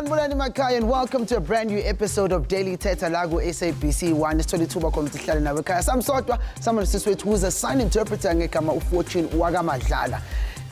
Sanibonani Makhaya, and welcome to a brand new episode of Daily Thetha Lago SABC 1. Isithuba khona sihlale nawe ekhaya. Samsodwa someone siswethu who's a sign interpreter ngegama uFortune wakaMadlala.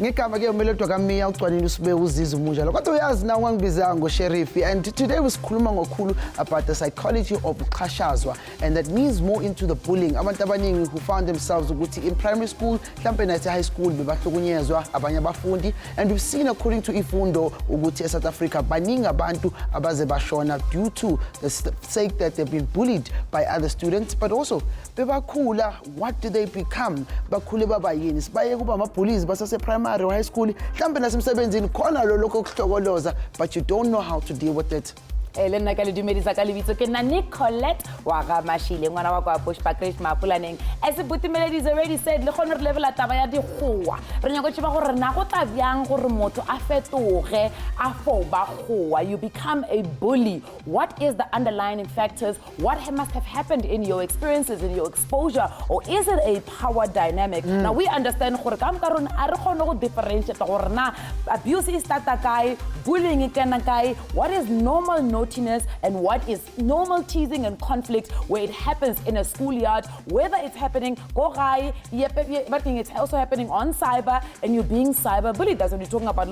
Ngegama ke umelodwa kaMiya ucwanile usibe uziza umunja lo. Kodwa uyazi na wangibiza ngoSheriff, and today we sikhuluma ngokhulu about the psychology of uxhashazwa, and that means more into the bullying. Abantu abaningi who found themselves ukuthi in primary school, mhlambe nathi high school bebahlukunyezwa abanye abafundi, and we've seen according to ifundo ukuthi eSouth Africa baningi abantu abaze bashona due to the sake that they've been bullied by other students, but also bebakhula, what do they become? Bakhule baba yini? Sibaye kuba ama-bullies basase primary or high school, mhlambe nasemsebenzini khona lo lokho kuhlokoloza, but you don't know how to deal with it. Elena ka le dumedisa ka lebitso ke na Nicolette wa ga Mashile ngwana wa kwa Bushbuck Ridge Mapulaneng. As Butimele has already said, le khona re level taba ya dikgowa re nyako tsheba gore na go tla byang gore motho a fetoge a fo ba gowa. You become a bully. What is the underlying factors? What must have happened in your experiences, in your exposure, or is it a power dynamic? Now we understand gore ka mkarona a re khona go differentiate gore na abuse is tata kae, bullying e kana kae, what is normal naughtiness and what is normal teasing and conflict where it happens in a schoolyard, whether it's happening but it's also happening on cyber and you're being cyber bullied. That's what we're talking about.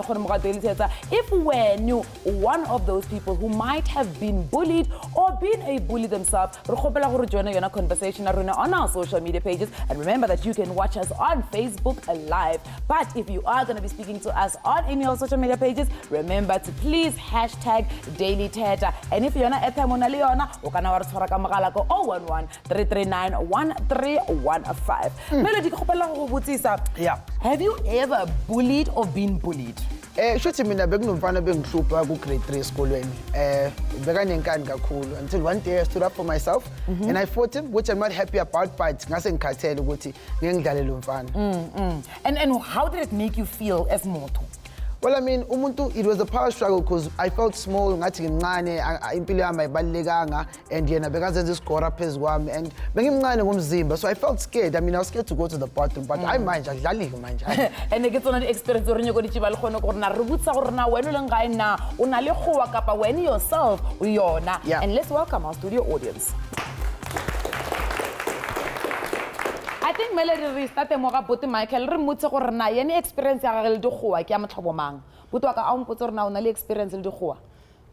If we're new, one of those people who might have been bullied or been a bully themselves, join a conversation on our social media pages, and remember that you can watch us on Facebook Live. But if you are going to be speaking to us on any of our social media pages, remember to please hashtag Daily Thetha. And if you're not at time on Leona, you can our Soraka Magalako 011-339-1315. Melody Kopala. Yeah. Have you ever bullied or been bullied? Shothi mina bekunomfana bengihlupha ku grade 3 esikolweni. Bekanenkani kakhulu until one day I stood up for myself and I fought him, which I'm not happy about, but ngase ngikhathele ukuthi ngengidlale lo mfana. And how did it make you feel as Moto? Well, I mean, it was a power struggle because I felt small, ngathi ngimncane, impilo yami ayibalekanga, and yena bekazenza isikora phezu kwami, and bengimncane ngomzimba, so I felt scared. I mean, I was scared to go to the bathroom, but I manje adlalike manje. And ke tsona experience re nyoko dithiba le khone gore na re butsa gore na wena le ngae na o na le khowa kapa wena yourself o yona. And let's welcome our studio audience. I think Melody re start mo ga Bote Michael re mutse gore na yene experience ya gagwe le dikgowa ke ya motlhobo mang. Botwa ka a mpotse gore na o na le experience le dikgowa.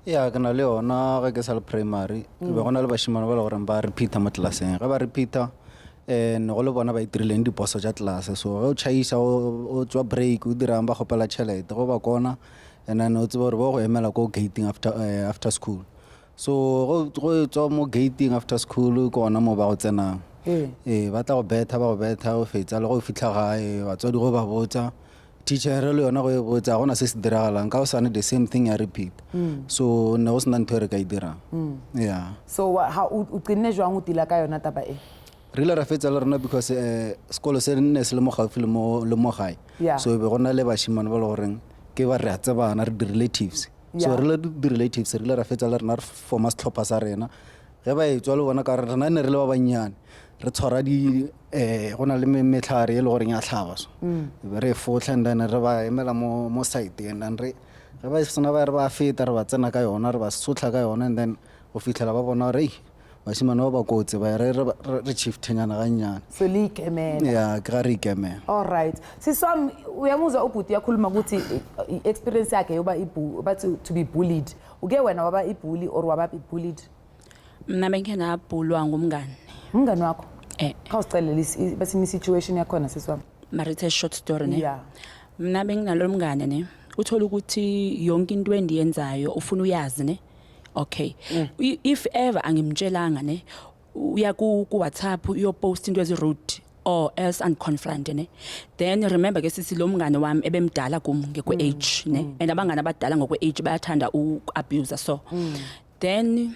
Yeah, kana le ona ga ke sa le primary ke be gona le bashimane ba le gore ba repeater mo classeng ga ba repeater no le bona ba itirileng diposo tsa class, so go chaisa o tswa break o dirang ba gopela chelete go ba kona, and then o tseba gore ba go emela go gating after school, so go tswa mo gating after school ko ona mo ba go tsenang ba tla go betha o fetsa le go fitlha gae wa tswa di go ba botsa teacher le yona go botsa gona se se diragalang ka o sane the same thing ya repeat, so ne go sena ntho re ka e dirang. Yeah, so how o tenne jwang o tila ka yona taba e? Re le ra fetsa le rena because sekolo se nne se le mo gaufi le mo gae, so be gona le bashimane ba le goreng ke ba re a tsebana re di-relatives, so re le di-relatives re le ra fetsa le rena re forma setlhopha sa rena ge ba e tswa le bona ka rena ne re le ba banyane re tshwara di go na le metlhare e le goreng ya tlhaba, so be re fotlha and then re ba emela mo site, and then re ba sena ba re ba feta re ba tsena ka yona re ba sotla ka yona, and then go fitlhela ba bona re bashimane ba kotse ba re shiftanyana ga nyana, so le ikemela. Yeah, ke ga re ikemela. All right, siswami uyamuzwa ubhuti yakhuluma ukuthi experience yakhe yoba to be bullied. Uke wena waba ibully or waba bullied? Mina bengena bulwa ngumngane. Umngane wakho? Ka usicelele basi situation yakhona siswami. Mara it's a short story ne. Yeah. Mina benginalo mngane ne. Uthola ukuthi yonke into endiyenzayo ufuna uyazi ne. Okay. If ever angimtshelanga ne uya ku WhatsApp uyo post into ezi-rude or else unconfront ne, then remember ke sisi lo mngane wami ebemdala kum ngekwe age ne, and abangane abadala ngokwe age bayathanda u-abuse, so then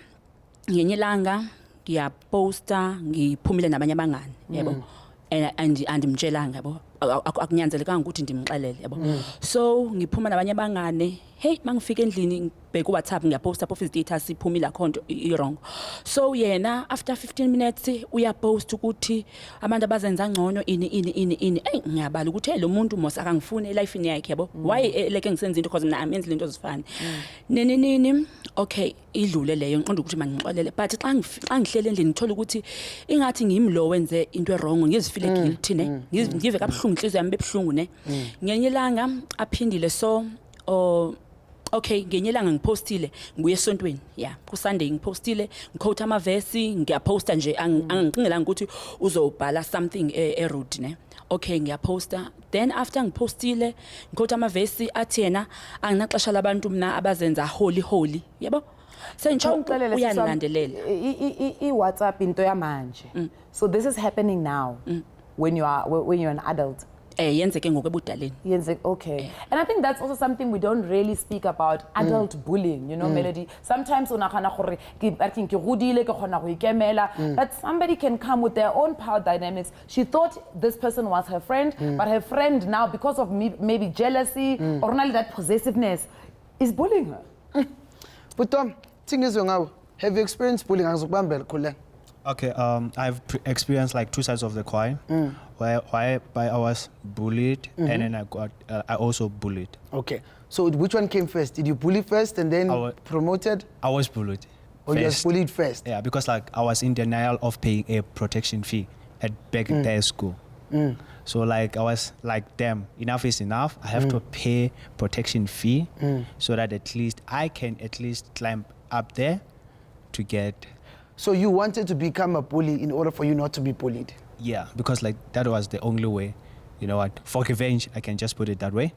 ngenye langa ngiyaposta ngiphumile nabanye abangane yebo, and andimtshelanga yabo, akunyanzelekanga ukuthi ndimxelele yabo. So ngiphuma nabanye bangane, hey mangifika endlini ngibheka uWhatsApp ngiyaposta phofu status iphumile akhonto wrong. So yena after 15 minutes uyapost ukuthi abantu abazenza ngcono ini. Hey ngiyabala ukuthi lo muntu mos akangifuni elifini yakhe yabo. Why eleke ngisenza into because mina amenzi into ezifana. Nini okay idlule leyo ngiqonda ukuthi mangixolele but xa ngihlele endlini ngithola ukuthi ingathi ngimlo wenze into wrong ngizifile guilty ne ngive kabuhlungu inhliziyo yami bebhlungu ne ngenye ilanga aphindile so okay ngenye ilanga ngipostile ngibuye esontweni ku Sunday ngipostile ngiquote amavesi ngiyaposta nje angicingelanga ukuthi uzobhala something rude ne okay ngiyaposta then after ngipostile ngiquote amavesi athi yena anginaxesha labantu mina abazenza holy yabo sentsho uyanilandelela i-WhatsApp into yamanje so this is happening now when you're an adult. Yenzeke ngokwebudaleni. Okay. And I think that's also something we don't really speak about, adult bullying, you know, Melody. Sometimes but somebody can come with their own power dynamics. She thought this person was her friend, but her friend now, because of maybe jealousy or not that possessiveness, is bullying her. But Tom, have you experienced bullying? Okay, I've experienced like two sides of the coin, where I was bullied and then I also bullied. Okay, so which one came first? Did you bully first and then promoted? I was bullied. Or you was bullied first? Yeah, because like I was in denial of paying a protection fee at back their school. So like I was like, damn, enough is enough. I have to pay protection fee so that at least I can at least climb up there to get. So you wanted to become a bully in order for you not to be bullied? Yeah, because like that was the only way, you know what, for revenge, I can just put it that way.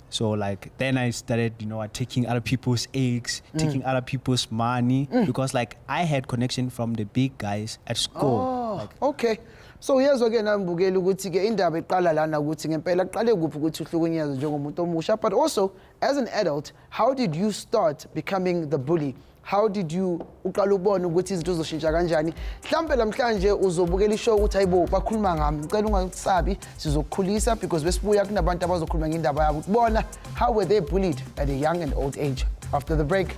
So like then I started, you know what, taking other people's eggs, taking other people's money, because like I had connection from the big guys at school. Oh, like, okay. So here's again nambukela ukuthi ke indaba iqala lana ukuthi ngempela qale kuphi ukuthi uhlukunyezwe njengomuntu omusha, but also as an adult, how did you start becoming the bully? How did you uqala ubona ukuthi izinto zizoshintsha kanjani? Mhlambe namhlanje uzobukela ishow ukuthi hayibo bakhuluma ngami. Ngicela ungasabi sizokukhulisa because besibuya kunabantu abazokhuluma ngendaba yabo. Bona how were they bullied at a young and old age? After the break.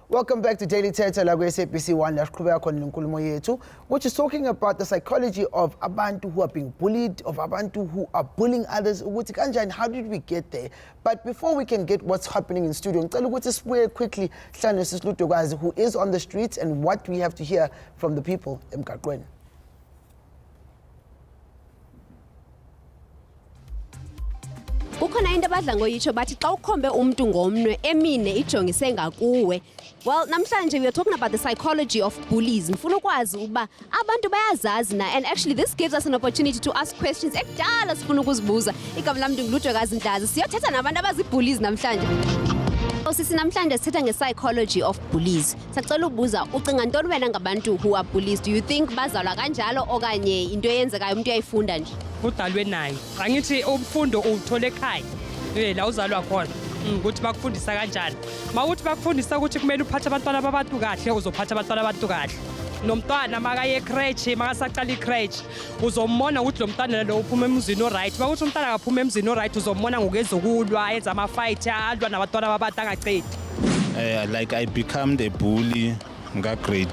Welcome back to Daily Thetha la SABC 1 laqhubeka khona nenkulumo yethu, which is talking about the psychology of abantu who are being bullied, of abantu who are bullying others. Ukuthi kanjani, how did we get there? But before we can get what's happening in studio, ngicela ukuthi sibuye quickly hlanu sisludokazi who is on the streets and what we have to hear from the people emgaqweni. Kukhona into abadla ngoyitsho bathi xa ukhombe umuntu ngomnwe emine ijongise ngakuwe. Well, namhlanje we are talking about the psychology of bullies. Mfuna ukwazi ukuba abantu bayazazi na, and actually this gives us an opportunity to ask questions ekudala sifuna ukuzibuza. Igama lami ngiludwekazi Ndazi. Siyothetha nabantu abazi-bullies namhlanje. Sisi namhlanje sithetha nge-psychology of bullies. Sacela ubuza ucinga ntoni wena ngabantu who are bullies? Do you think bazalwa kanjalo okanye into eyenzekayo umuntu uyayifunda nje? Udalwe nayo. Angithi umfundo uthole ekhaya. La uzalwa khona. Ukuthi bakufundisa kanjani. Mawuthi bakufundisa ukuthi kumele uphathe abantwana babantu kahle, uzophatha abantwana babantu kahle. Nomntwana makaye crèche, makasaqala icrèche, uzombona ukuthi lo mntwana lo uphuma emzini oright. Bakuthi umntwana akaphuma emzini oright uzombona ngokezokulwa, enza ama fight, alwa nabantwana babantu angaqedi. Like I become the bully grade.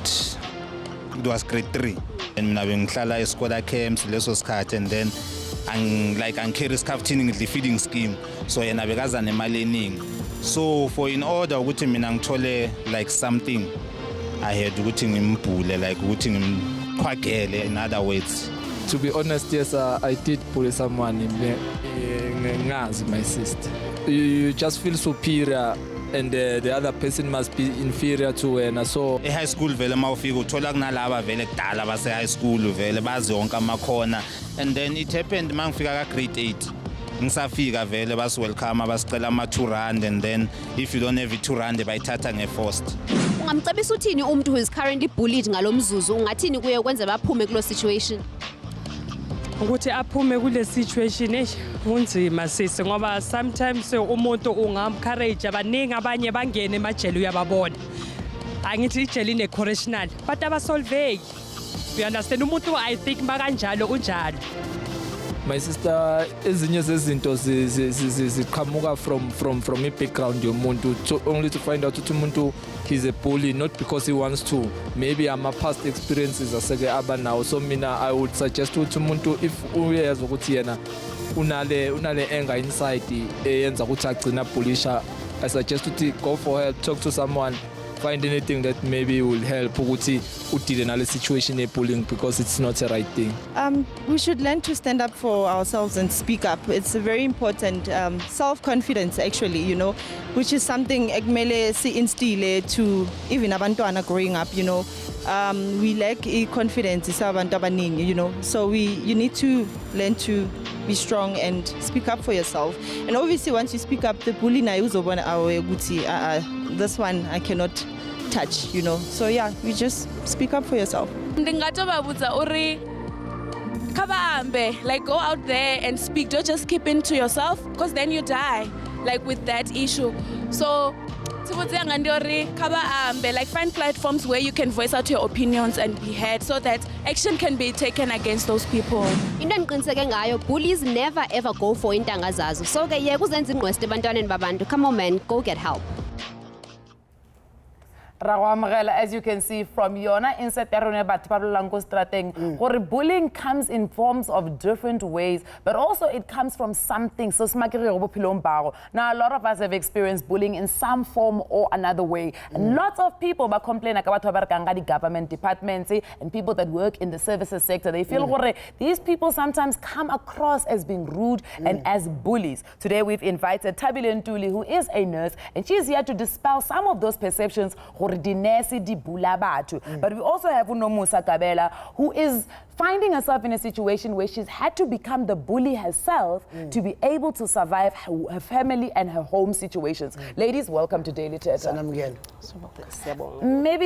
It was grade 3. And mina bengihlala esikole camps leso sikhathi, and then carry scaffolding in the feeding scheme, so yena bekaza nemali eningi. So for in order ukuthi mina ngithole like something, I had ukuthi ngimbule, like ukuthi ngimkhwagele, in other words. To be honest, yes, I did bully someone ngazi my sister. You just feel superior and the other person must be inferior to wena. So high school vele mawufika uthola kunalaba vele kudala base high school vele bazi yonke amakhona, and then it happened mangifika ka grade 8 ngisafika vele basi welcome basicela ama 2 rand, and then if you don't have 2 rand bayithatha ngeforced. Ungamcebisa uthini umuntu who is currently bullied ngalomzuzu? Ungathini kuye ukwenza baphume kulo situation? Ukuthi aphume kule situation Kunzima sisi ngoba sometimes umuntu ungamcourage abaningi abanye bangene emajele uyababona. Angithi ijele ine correctional but abasolveki. You understand umuntu I think makanjalo unjalo. My sister, ezinye zezinto ziqhamuka from a background yomuntu only to find out ukuthi umuntu he's a bully not because he wants to. Maybe ama past experiences aseke aba now. So mina I would suggest ukuthi umuntu if uyazi ukuthi yena unale anger inside eyenza ukuthi agcina bullisha, I suggest ukuthi go for help, talk to someone, find anything that maybe will help ukuthi udile nale situation bullying because it's not a right thing. We should learn to stand up for ourselves and speak up. It's a very important self-confidence actually, you know, which is something ekumele si instill to even abantwana growing up, you know. We lack confidence sabantu abaningi, you know. So you need to learn to be strong and speak up for yourself. And obviously once you speak up, the bully na uzobona awe ukuthi this one I cannot touch, you know. So yeah, you just speak up for yourself. Ndingatobabuza uri kabaambe, like go out there and speak. Don't just keep it to yourself because then you die like with that issue. So like find platforms where you can voice out your opinions and be heard so that action can be taken against those people. Into engiqiniseke ngayo, bullies never ever go for intanga zazo. So ke yeke uzenza ingqweste ebantwaneni babantu. Come on man, go get help. As you can see from Yona insert bullying comes in forms of different ways, but also it comes from something. So now a lot of us have experienced bullying in some form or another way. And lots of people complain about the government departments and people that work in the services sector. They feel these people sometimes come across as being rude and as bullies. Today we've invited Tabile Ntuli, who is a nurse, and she's here to dispel some of those perceptions. But we also have Unomusa Kabela, who is finding herself in a situation where she's had to become the bully herself to be able to survive her family and her home situations. Ladies, welcome to Daily Thetha. Maybe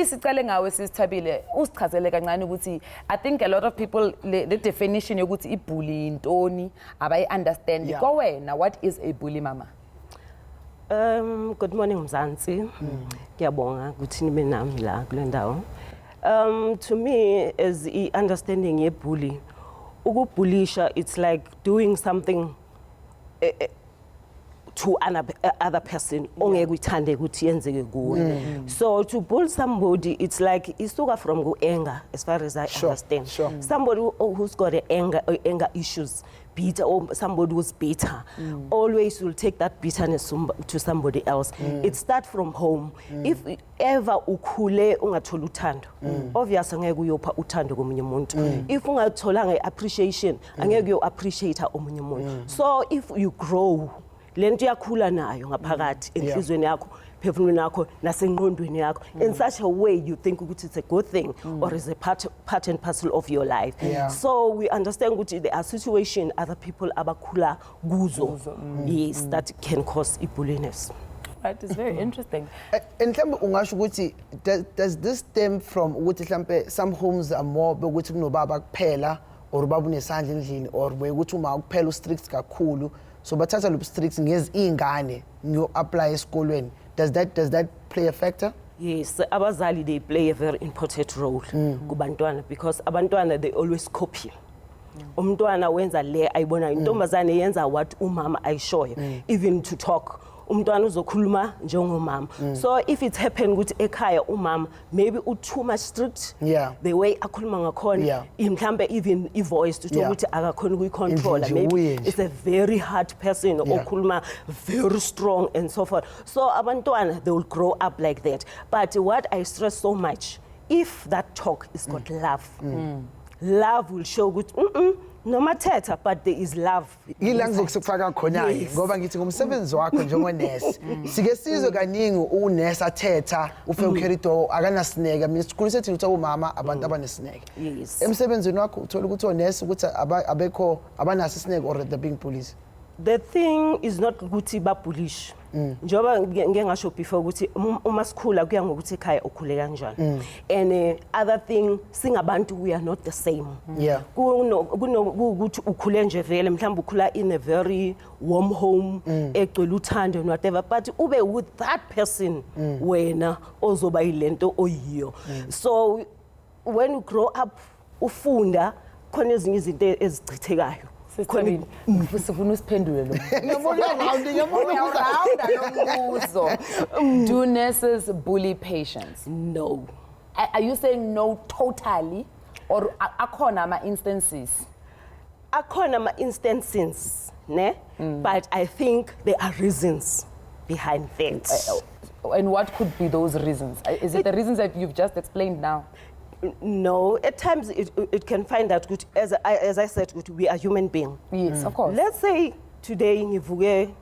I think a lot of people, the definition of bully in Tony, I understand. Now, what is a bully, Mama? Good morning, Mzansi. Ngiyabonga ukuthi nibe nami la kule ndawo. To me, as understanding a bully, ukubullisha, it's like doing something to another person. So to bully somebody, it's like isuka from anger, as far as I understand. Somebody who's got anger issues, bitter, or somebody who's bitter, always will take that bitterness to somebody else. It starts from home. If ever ukhule ungathola uthando, obviously angeke uyopha uthando komunye umuntu. If ungatholanga appreciation, angeke uyo appreciate omunye umuntu. So if you grow, lento yakhula nayo ngaphakathi enhlizweni yakho, phefumulweni yakho, nasengqondweni yakho, in such a way you think ukuthi it's a good thing or is a part and parcel of your life. So we understand ukuthi there are situations other people abakhula kuzo, yes, that can cause bulliness. Right, it's very interesting. And ungasho ukuthi does this stem from ukuthi some homes are more ukuthi kunobaba kuphela or ubaba unesandla endlini or ukuthi uma kuphela ustrict kakhulu, so bathatha lo strict ngezingane ngiyo apply esikolweni. Does that play a factor? Yes, abazali, they play a very important role kubantwana because abantwana they always copy. Umntwana wenza le ayibona intombazane yenza what umama ayishoyo, even to talk. Umntwana uzokhuluma njengomama. So if it happen ukuthi ekhaya umama maybe too much strict, the way akhuluma ngakhona, mhlambe even voice to ukuthi akakhona ukuyicontrola, maybe it's a very hard person okhuluma very strong and so forth. So abantwana, they will grow up like that. But what I stress so much, if that talk is got love, love will show ukuthi no matter, but there is love. Ngizokufaka khona ngoba ngithi ngomsebenzi wakho njengonesi sike sizwe kaningi unesi athetha ufike ukherido akanasineke. Mina sikhulu sethi ukuthi umama abantu abanesineke. Yes. Emsebenzini wakho uthola ukuthi onesi ukuthi abekho abanaso isineke or the being police. The thing is not ukuthi babullish. Njoba ngeke ngasho before ukuthi uma sikhula kuya ngokuthi ekhaya ukhule kanjani. And other thing singabantu we are not the same. Yeah. Kunokuthi ukhule nje vele mhlawumbe ukhula in a very warm home egcwele uthando and whatever but ube with that person wena ozoba yilento oyiyo. So when you grow up ufunda khona ezinye izinto ezichithekayo. Sifuna usiphendule lo. Do nurses bully patients? No. Are you saying no totally or akhona ama instances? Akhona ama instances, ne? But I think there are reasons behind that. And what could be those reasons? Is it the reasons that you've just explained now? No, at times it can find out good as I said good, we are human beings. Yes, of course. Let's say today ngivuke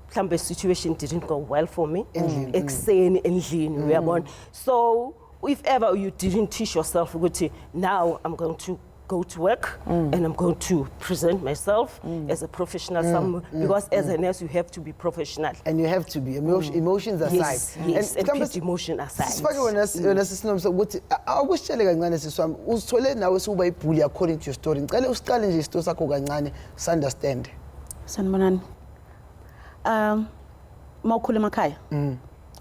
mhlambe situation didn't go well for me. Ekseni endlini uyabona. So if ever you didn't teach yourself ukuthi now I'm going to go to work and I'm going to present myself as a professional because as a nurse you have to be professional. And you have to be emotions aside. Yes, and put emotion aside. Sifake wena sisinomsa ukuthi awukushele kancane siswami uzithole nawe suba ibully according to your story. Ngicela usiqale nje isitori sakho kancane understand. Sanibonani. Mawukhula emakhaya.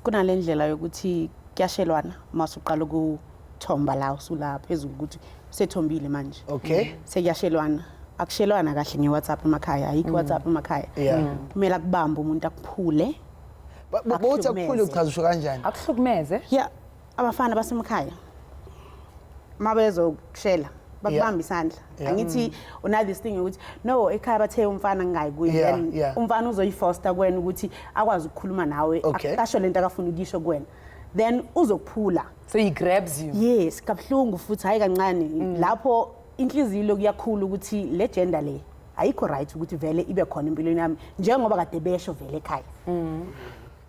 Kunale ndlela yokuthi kuyashelwana masuqala ukuthomba la usula phezulu ukuthi sethombile manje. Okay. Sekuyashelwana. Akushelwana kahle ngeWhatsApp emakhaya, ayikho WhatsApp emakhaya. Kumele akubambe umuntu akuphule. Bothi akuphule uchaza usho kanjani? Akuhlukumeze? Yeah, abafana basemakhaya. Mabezo kushela. Bakubamba isandla. Angithi una this thing ukuthi no ekhaya bathe umfana ngayi kuyi umfana uzoyifoster kwena ukuthi akwazi ukukhuluma nawe akasho lento akafuna ukisho kwena. Then uzokuphula. So he grabs you. Yes, kabhlungu futhi hayi kancane lapho inhliziyo kuyakhulu ukuthi le gender le ayikho right ukuthi vele ibe khona empilweni yami njengoba kade besho vele ekhaya.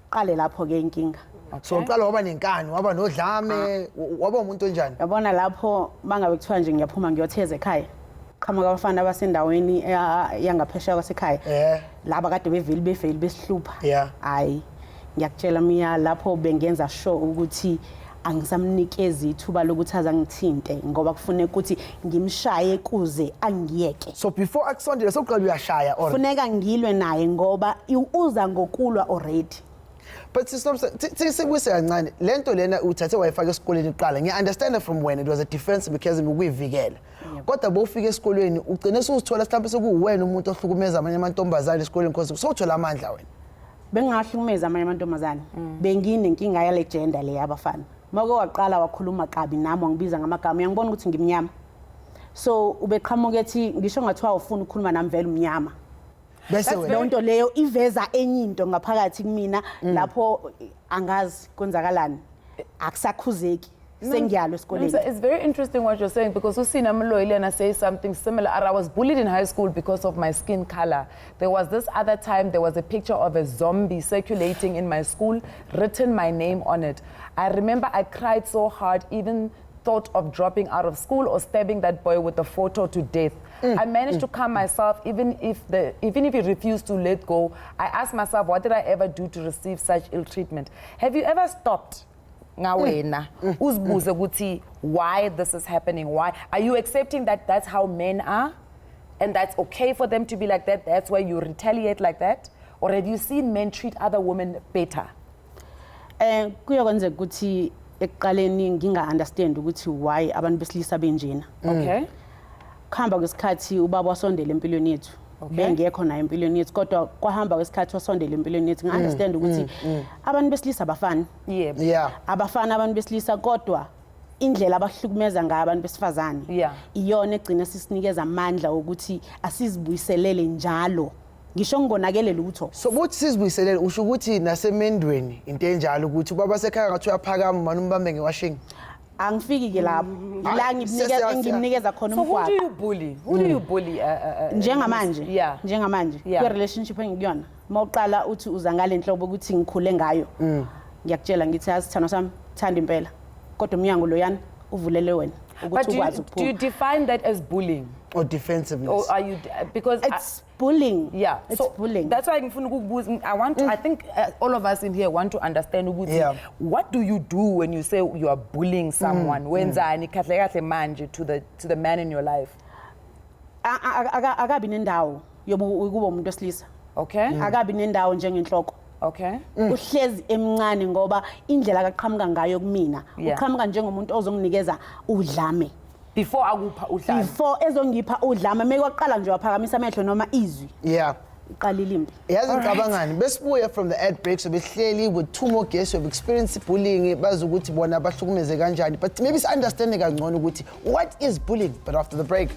Qale lapho ke inkinga. So uqala waba nenkani, waba nodlame, waba umuntu onjani? Yabona lapho mangabe kuthiwa nje ngiyaphuma ngiyotheza ekhaya. Qhamuka abafana abasendaweni yangaphesheya kwasekhaya. Laba kade beveli befeli besihlupha. Hayi. Ngiyakutshela mina lapho bengenza sure ukuthi angisamnikezi ithuba lokuthi azangithinte ngoba kufuneka ukuthi ngimshaye kuze angiyeke. So before akusondele sokuqala uyashaya or kufuneka ngilwe naye ngoba uza ngokulwa already. But sisebuyise kancane lento lena uthathe wayifaka esikoleni iqala. Ngiya-understand from when it was a defense mechanism ukuyivikela. Kodwa bowufika esikoleni ugcine usuzithola mhlawumbe sekuwena umuntu ohlukumeza amanye amantombazane esikoleni because sowuthola amandla wena. Bengahlukumeza amanye amantombazane benginenkinga yale gender le yabafana mako waqala wakhuluma kabi nami wangibiza ngamagama uyangibona ukuthi ngimnyama so ubeqhamuka ethi ngisho ngathiwa ufuna ukukhuluma nami vele umnyama bese wena lonto leyo iveza enye into ngaphakathi kumina lapho angazi kwenzakalani akusakhuzeki. It's very interesting what you're saying because Usina Mloilena says something similar. I was bullied in high school because of my skin color. There was this other time, there was a picture of a zombie circulating in my school, written my name on it. I remember I cried so hard, even thought of dropping out of school or stabbing that boy with the photo to death. I managed to calm myself even if he refused to let go. I asked myself, what did I ever do to receive such ill treatment? Have you ever stopped? Why this is happening? Why are you accepting that that's how men are and that's okay for them to be like that? That's why you retaliate like that? Or have you seen men treat other women better? Kuyokwenza ukuthi ekuqaleni nginga understand ukuthi why abantu besilisa benjena. Okay. Khamba kwesikhathi ubaba wasondela empilweni yethu. Bengekho nayo empilweni yethu kodwa kwahamba kwesikhathi wasondela empilweni yethu nga-understand ukuthi abantu besilisa abafani. Abafana abantu besilisa kodwa indlela abahlukumeza ngayo abantu besifazane iyona egcina sisinikeza amandla ukuthi asizibuyiselele njalo ngisho ngonakele lutho. So buthi sizibuyiselele usho ukuthi nasemendweni into enjalo ukuthi ubaba sekhaya ngathi uyaphakama manje umbambe ngewashing. Angifiki ke lapho la ngimnikeza khona umfana. So who do you bully? Who do you bully? Njengamanje kwi relationship engikuyona mawuqala uthi uza ngale nhlobo ukuthi ngikhule ngayo ngiyakutshela ngithi asithando sami thanda impela kodwa umnyango loyana uvulele wena ukuthi ukwazi ukuphuma. Do you define that as bullying? Or defensiveness. Or are you, because It's bullying. yeah, It's so bullying. that's why I want to, I think all of us in here want to understand what do you do when you say you are bullying someone? Wenzani kahle kahle manje to the man in your life? Akabi nendawo yokuba umuntu wesilisa. Okay. Akabi nendawo njengenhloko. Okay. Uhlezi emncane ngoba indlela akaqhamuka ngayo kumina. Uqhamuka njengomuntu ozonginikeza udlame. Before akupha udlame. Before ezongipha udlame mekwaqala nje waphakamisa amehlo noma izwi. Yeah. Iqalile impi. Yazi ngicabangani besibuya from the ad break so behleli with two more guests who have experienced bullying bazukuthi bona bahlukumeze kanjani, but maybe understand kangcono ukuthi what is bullying, but after the break.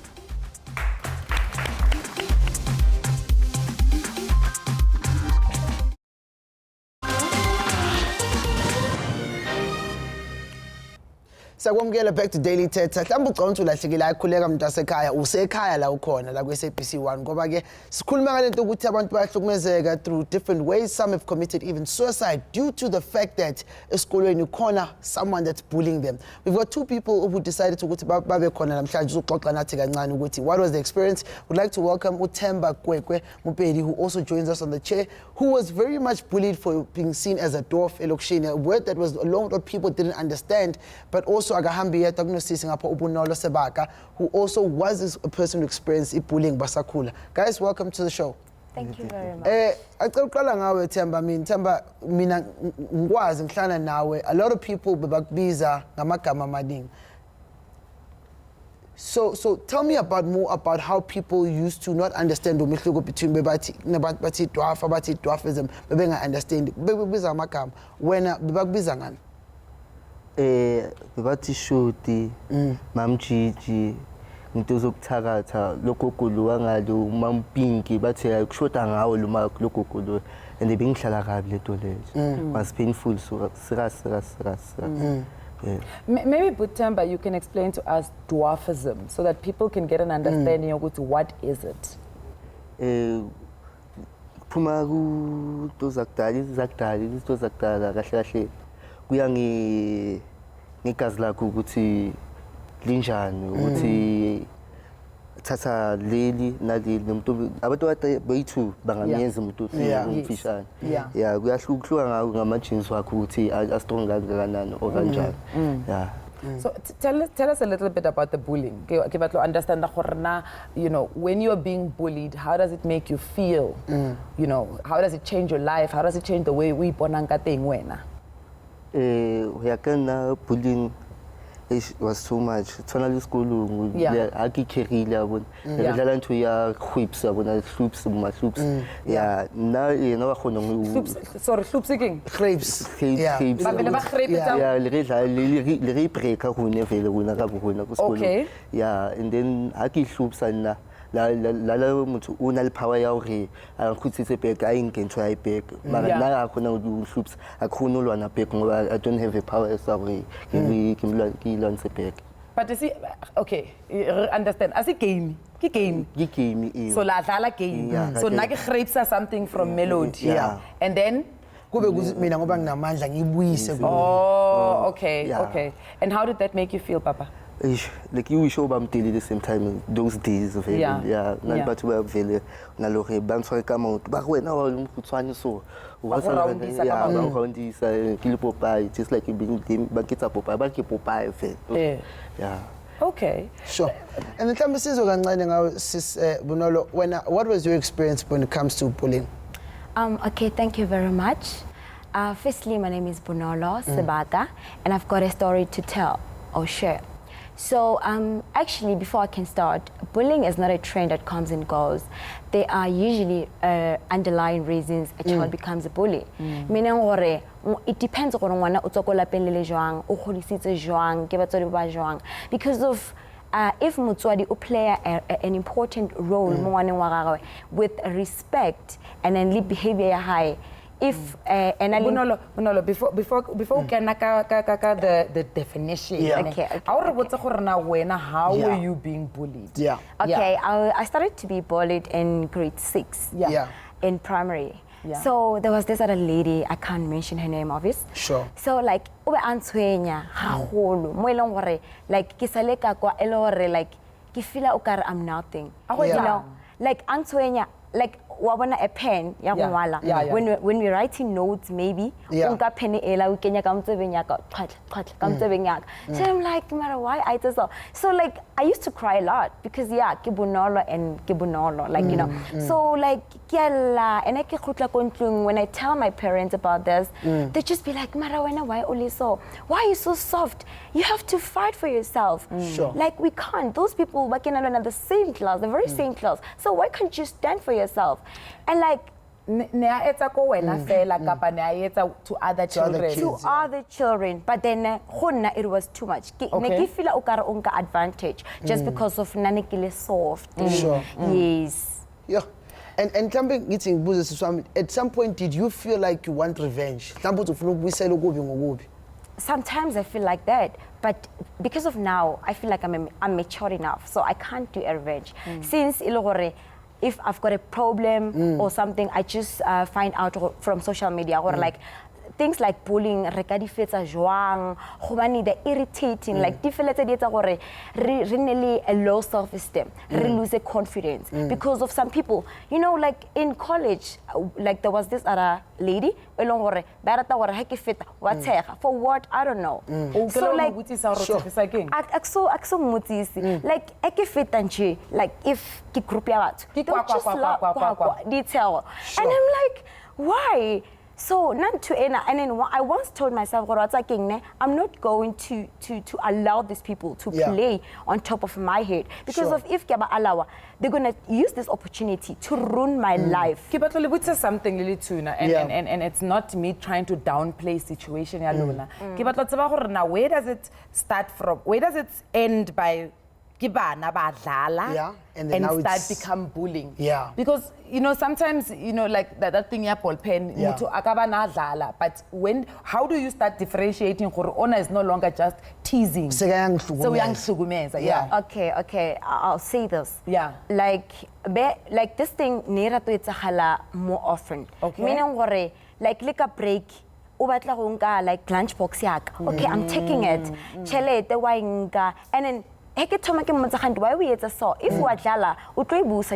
Sakwamukela back to Daily Thetha. Mhlawumbe ucabanga ulahlekile ayikhuleka umuntu wasekhaya usekhaya la ukhona la ku-SABC 1 ngoba ke sikhuluma ngalento ukuthi abantu bayahlukumezeka through different ways. Some have committed even suicide due to the fact that esikolweni khona someone that's bullying them. We've got two people who decided ukuthi babe khona namhlanje uzoxoxa nathi kancane ukuthi what was the experience. We'd like to welcome uThemba Kwekwe Mupedi, who also joins us on the chair, who was very much bullied for being seen as a dwarf elokishini, a word that was a lot of people didn't understand, but also akahambi yedwa kunosisi ngapha uBunolo Sebaka, who also was a person who experienced bullying basakhula. Guys, welcome to the show. Thank you very much. Acela uqala ngawe Themba. Themba, mina ngikwazi ngihlana nawe, a lot of people bebakubiza ngamagama amaningi. So tell me more about how people used to not understand umehluko between bathi dwarf, bathi dwarfism, bebenga understand. Bebakubiza amagama. Wena bebakubiza ngani? Bebathi shoti, mamjiji, into zokuthakatha, lokogulu wangalo, mampinki, bathi ayikushota ngawo lokogulu, and bengihlala kabi leto leyo. Was painful, so serious. Yeah. Maybe Butemba, you can explain to us dwarfism so that people can get an understanding of what is it. Phuma ku tozakudala kahle kuya ngegazi lakho ukuthi linjani ukuthi thatha leli naleli nomuntu abantu bethu bangamenza umuntu umfishane yeah kuyahluka ngawo ngama-genes wakho ukuthi a-strong kangakanani or kanjani yeah. So tell us a little bit about the bullying. Give us to understand that, you know, when you're being bullied, how does it make you feel? You know, how does it change your life? How does it change the way we bonanga thing wena? Bullying was too much. Tonally school, I carry yabon. Nagdala nto ya whips yabon, hoops. Yeah, now you know hoops. Sorry, hoops again. Grapes. Yeah, le break a hune vele huna ka buhuna ku school. Okay. Yeah, and then aki hoops and la motho o na le power ya hore a khutsitse back a inkentshwa I back mara nna a khona go hoops a khona lo lwana back ngoba I don't have a power as hore ke lwanse back. But you see, okay, you understand, as a game. So la dlala game. So na ke grapes are something from melody. Yeah. And then kube mina ngoba nginamandla ngibuyise. Oh, okay. And how did that make you feel, Papa? Like you show bam daily the same time those days of yeah na batho ba vele na lo re ba ntshware ka maoto ba wena wa mkhutshwane so wa sa yeah ba roundisa ke le Popeye just like being ba ke tsa Popeye ba ke Popeye fe yeah. Okay, sure. And the time sizo kancane ngawe sis Bunolo, what was your experience when it comes to bullying? Okay, thank you very much. Firstly, my name is Bunolo Sebaka, and I've got a story to tell or share. So actually, before I can start, bullying is not a trend that comes and goes. There are usually underlying reasons a child becomes a bully. Meaning, it depends on ngwana o tswa lapeng jwang, o godisitse jwang, ke batswadi ba jwang. Because of if motswadi o play an important role mo ngwaneng wa gagwe with respect and then behavior high. If Bunolo, before we can the definition. Okay. How were you being bullied? Yeah. Okay, I started to be bullied in grade 6. In primary. Yeah. So there was this other lady, I can't mention her name, obvious. Sure. So like ube antshwenya haholo mo eleng gore like ke saleka kwa elore like ke feel okare I'm nothing. Yeah. You know, like antwenya, like wabona a pen ya go ngwala. When we writing notes maybe unka pen ela o kenya ka mtsebeng ya ka ka mtsebeng ya ka. So I'm like, no matter why I just so like I used to cry a lot because ke bonolo and ke bonolo, like you know. So like kiala and I ke khutla kontlung when I tell my parents about this, they just be like, mara wena why only so? Why are you so soft? You have to fight for yourself. Sure. Like we can't. Those people working in the same class, the very same class. So why can't you stand for yourself? And like ne a etsa ko wena fela kapa ne a etsa to other children. To other children, but then honna it was too much. Ne ke feel okare unka advantage just because of nane ke le soft. Sure. Yes. Yeah. And something eating business, at some point did you feel like you want revenge? Sometimes I feel like that, but because of now, I feel like I'm mature enough, so I can't do a revenge. Since if I've got a problem or something, I just find out from social media or like things like bullying, they're irritating, like really a low self-esteem, really lose a confidence because of some people. You know, like in college, like there was this other lady, for what, I don't know. So like, like if detail, and I'm like, why? So not to and then I once told myself, I'm not going to allow these people to play on top of my head because of if they're gonna use this opportunity to ruin my life. Kibatlole says something Lily Tuna, and it's not me trying to downplay situation alone. Kibatlole, where does it start from? Where does it end by? And start become bullying. Because you know sometimes you know like that thing ball pen but when how do you start differentiating honor is no longer just teasing, so okay I'll say this, like this thing more often, meaning like a break like lunchbox okay I'm taking it and then why we so if you are you're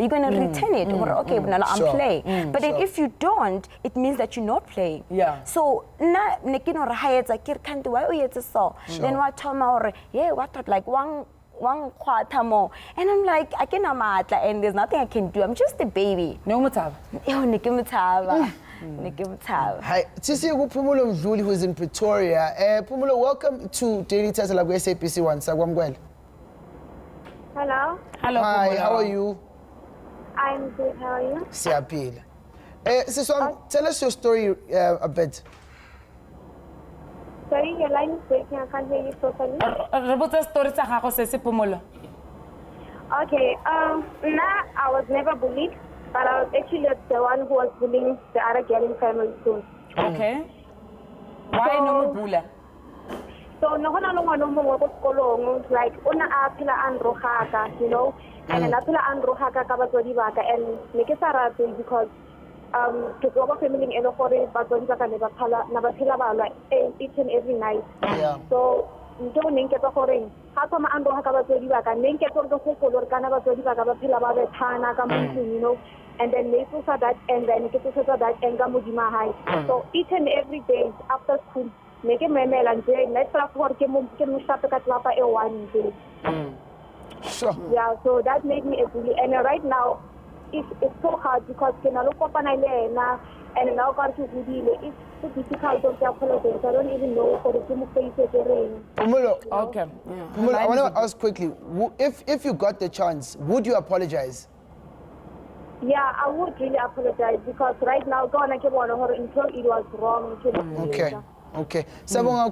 going to return it or okay I'm playing, but then if you don't, it means that you're not playing. So na nekino rahayetsa kirkanti why we so then what toma or what like one more, and I'm like I cannot and there's nothing I can do. I'm just a baby. No mutava. Hi, Sisi Pumulo Mdluli, who is in Pretoria. Pumulo, welcome to Daily Thetha Lagu SABC 1. Sagwamgwele. Hello. Hello. Hi, how are you? I'm good. How are you? Siapil. Siswam, tell us your story a bit. Sorry, your line is breaking. I can't hear you totally. Okay. Nah, I was never bullied, but I was actually the one who was bullying the other girl in primary school. Okay. Why no bully? So no one like una apila androhaka, you know, and apila androhaka kabatodi baka and make it because to go back family in Elokore batodi baka never pala each and every night. So don't think about foreign. How come androhaka batodi baka name get on the whole or kana batodi baka pila baba tana you know, and then they saw that and then get to that and gamudima high. So each and every day after school. Make a meme and let's work Sure. Yeah, so that made me a bully. And right now, it's so hard because and now got to it's so difficult to apologize. I don't even know for the face again. Okay. Pumulo, I want to ask quickly, if you got the chance, would you apologize? Yeah, I would really apologize because right now, until it was wrong. Okay. Okay. We're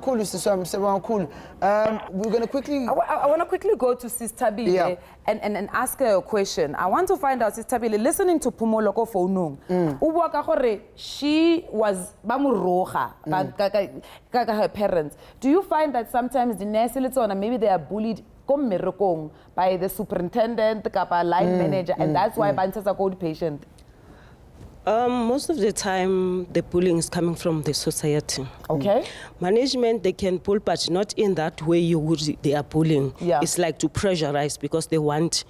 going to quickly... I want to quickly go to Sister Bile and ask her a question. I want to find out, Sister Bile, listening to Pumulo ko phone, she was bamuroha, her parents. Do you find that sometimes the nurses maybe they are bullied by the superintendent, line manager, and that's why Bantas are called patient? Most of the time, the bullying is coming from the society. Okay. Management, they can pull, but not in that way they are bullying. Yeah. It's like to pressurize because they want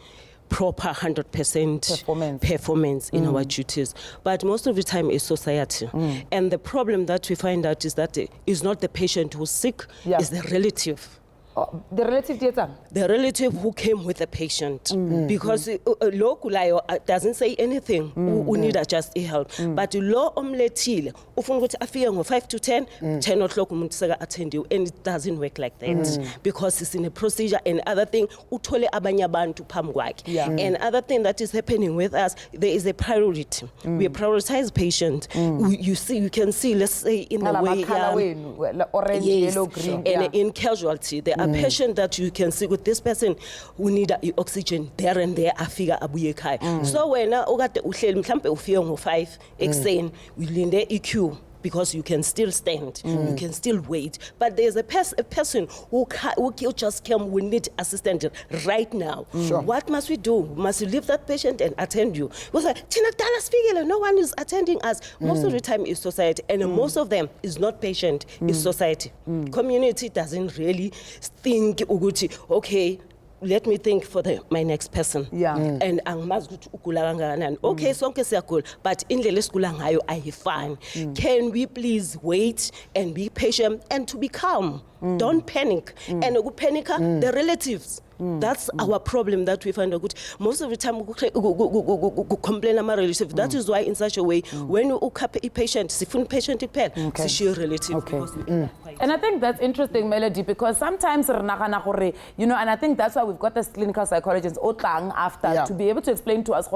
proper 100% performance in our duties. But most of the time it's society. And the problem that we find out is that it's not the patient who's sick, it's the relative. The relative theater? The relative who came with the patient. Because local doesn't say anything. We need just help. But law omletile, ufunguthi afike ngo 5 to 10, 10 o'clock umuntu seka attend you, and it doesn't work like that. Because it's in a procedure. And other thing, uthole abanye abantu phambi kwakhe. And other thing that is happening with us, there is a priority. We prioritize patient. You can see, let's say in the way, orange, yellow, green. And in casualty, a patient that you can see with this person who need oxygen there and there afika abuye ekhaya. So wena okade uhleli mhlambe ufike ngo5 ekseni ulinde EQ because you can still stand, you can still wait. But there's a person who just came, we need assistance right now. What must we do? Must we leave that patient and attend you? We say, no one is attending us. Most of the time is society, and most of them is not patient, it's society. Community doesn't really think, okay, let me think for my next person. And angimazi ukuthi ugula kangakanani. Okay, sonke siyagula, but indlela esigula ngayo ayifani. Can we please wait and be patient and to be calm? Don't panic. And ukupanika the relatives. That's our problem that we find out. Most of the time we complain about relative. That is why in such a way, when you cap a patient, sifun patient it's your relative. And I think that's interesting, Melody, because sometimes, and I think that's why we've got this clinical psychologist after to be able to explain to us,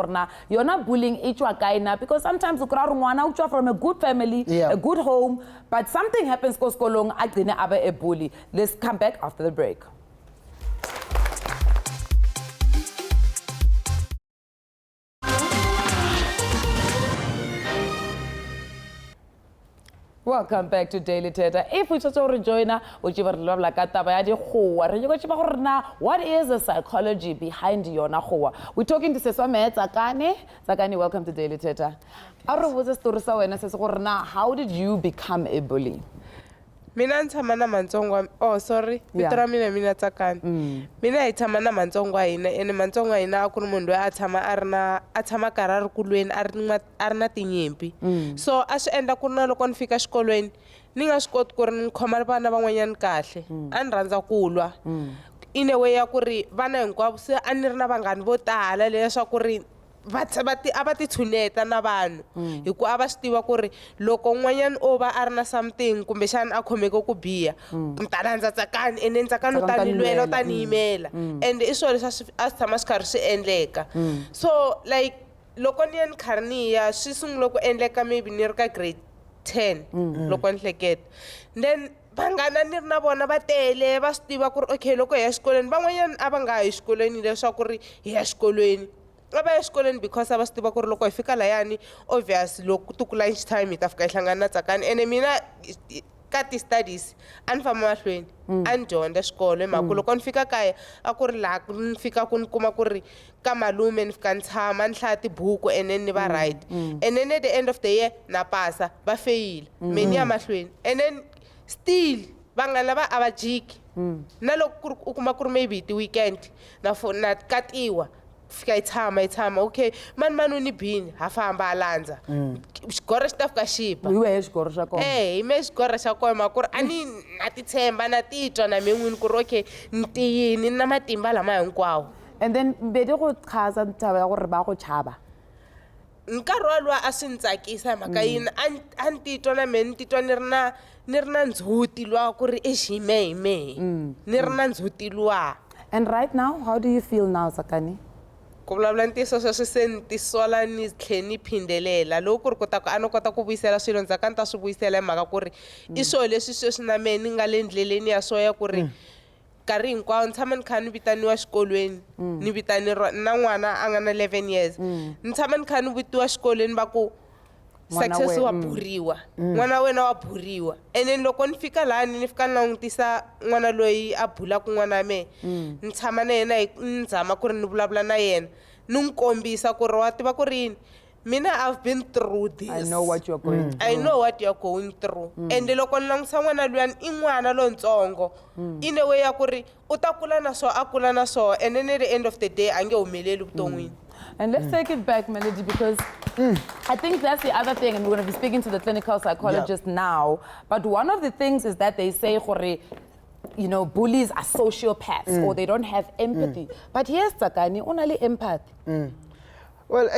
you're not bullying each one, because sometimes you're from a good family, a good home, but something happens because a bully. Let's come back after the break. Welcome back to Daily Thetha. If we just join us, what is the psychology behind your nahoa? We're talking to Sesame Zakane. Zakane, welcome to Daily Thetha. How did you become a bully? Mina ntshama na Matsonga. Oh, sorry. Vito mina Tsakani. Mina hi tshama na Matsonga hina, ene Matsonga hina a ku ri munhu loyi a tshama karhi kulweni a ri na tinyimpi. So a swi endla ku ri na loko ni fika xikolweni ni nga swi koti ku ri ni khoma vana van'wanyana kahle. A ni rhandza ku lwa. In a way ya ku ri vana hinkwavo se a ni ri na vanghani vo tala leswaku ri abati tshuneta na vanhu hikuva a va swi tiva ku ri loko un'wanyana o va a ri na something kumbe xana a khomeke ku biha mtana ndza Tsakani ene Tsakani u ta ni lwela u ta ni yimela and i swilo leswi a swi tshama swi karhi swi endleka. So like loko ni ya ni karhi ni ya swi sungule ku endleka maybe ni ri ka grade 10 loko ni hleketa, then vanghana ni ri na vona va tele va swi tiva ku ri okay loko hi ya xikolweni van'wanyana a va nga yi xikolweni leswaku ri hi ya xikolweni a va ya xikolweni because a va swi tiva ku ri loko hi fika layani obvious loko tuku lunch time hi ta fika hi hlangana na Tsakani ene mina ka ti-studies a ni famba mahlweni a ni dyondza xikolo hi mhaka loko ni fika kaya a ku ri laha ni fika ku ni kuma ku ri ka malume ni fika ni tshama ni hlaya tibuku and then ni va right and then at the end of the year na pasa va feyile me ni ya mahlweni and then still vanghana lava a va jiki na loko u kuma ku ri maybe ti-weekend na katiwa fika hi tshama okay mani ni bini ha famba a landza xigoro xi ta fika xipa hi wehe xigoro xa kona hi me xigoro xa kona mhaka ku ri a ni na titshemba na titwa na me n'wini ku ri okay ni tiyini na matimba lama hinkwawo. And then bedi go chaza taba ya gore ba go chaba nkarhi walowa a swi ni tsakisa hi mhaka yini a ni titwa na me ni titwa ni ri na ndzhuti luwa ku ri hi mehe ni ri na ndzhuti luwa. And right now how do you feel now Tsakani? Ku vulavula ntiyiso sweswi se ni tisola ni tlhe ni phindelela loko ku ri kotaka a no kota ku vuyisela swilo Ndzakani ta swi vuyisela hi mhaka ku ri i swilo leswi sweswi na mehe ni nga le ndleleni ya swoya ku ri nkarhi hinkwawo ni tshama ni kha ni vitaniwa xikolweni ni vitaneriwa na n'wana a nga na 11 years ni tshama ni kha ni vitiwa xikolweni va ku success wa buriwa n'wana wena wa buriwa and then loko ni fika lani ni fika ni langutisa n'wana loyi a bulaka n'wana wa mehe ni tshama na yena ni zama ku ri ni vulavula na yena ni n'wi kombisa ku ri wa tiva ku ri yini mina I've been through this. I know what you're going through. I know what you're going through. And loko ni langutisa n'wana luyani i n'wana lontsongo in a way ya ku ri u ta kula na so a kula na so and then at the end of the day a nge humeleli vuton'wini. And let's take it back, Melody, because I think that's the other thing, and we're going to be speaking to the clinical psychologist now. But one of the things is that they say, you know, bullies are sociopaths or they don't have empathy. But here's Tsakani, only empathy. Well,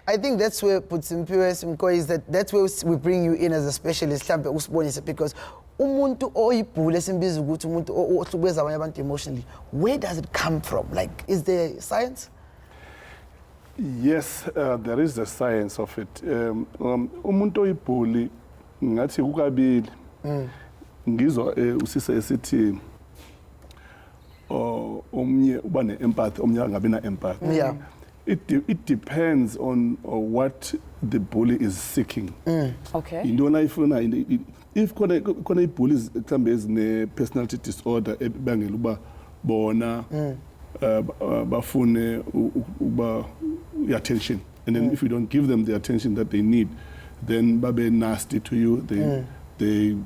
I think that's where is that's where we bring you in as a specialist, because umuntu oyibhule simbiza ukuthi umuntu ohlubeza abanye abantu emotionally, where does it come from? Like, is there science? Yes, there is the science of it. Umuntu oyibhuli ngathi kukabili. Ngizwa usisa esithi omnye uba ne-empathy, omnye angabi na-empathy. Yeah. It depends on what the bully is seeking. Okay. Indona ifuna if khona i-bullies mhlambe ezine-personality disorder ebangela uba bona bafune uba attention, and then if you don't give them the attention that they need, then babe nasty to you. They